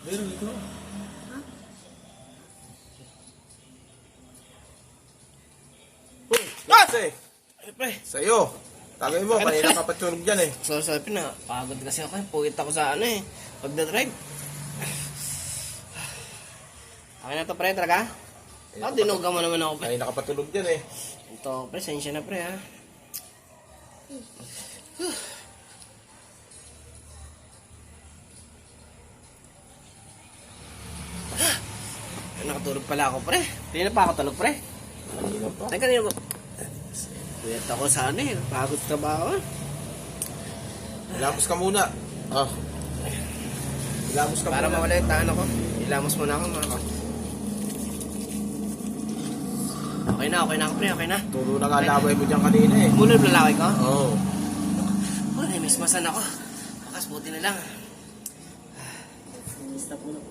Meron ito. Kasi, Ay, pre. sa'yo. Tagay mo, kanina ka patulog dyan eh. Sorry, na. Pagod kasi ako. Pugit ako sa ano eh. Pagdadrive. Okay na to, pre. Talaga? Dinuga mo naman ako, pre. Kanina ka patulog dyan eh. Ito, pre. Sensya na, pre, ha. Nakatulog pala ako, pre. Hindi na pa ako tulog, pre. Kanina pa. Ay, kanina ko. Kuyat ako sa ano eh. Pagod trabaho. Ilamos ka muna. Ah. Ilamos ka Para muna. mawala yung tahan ako. Ilamos muna ako, mga ko. Okay na ako, pre. Okay na. Tulo na nga laway mo dyan kanina eh. Muna yung lalaki ko. Oo. Oh, namismasan ako. Bakas buti na lang. Stop muna po.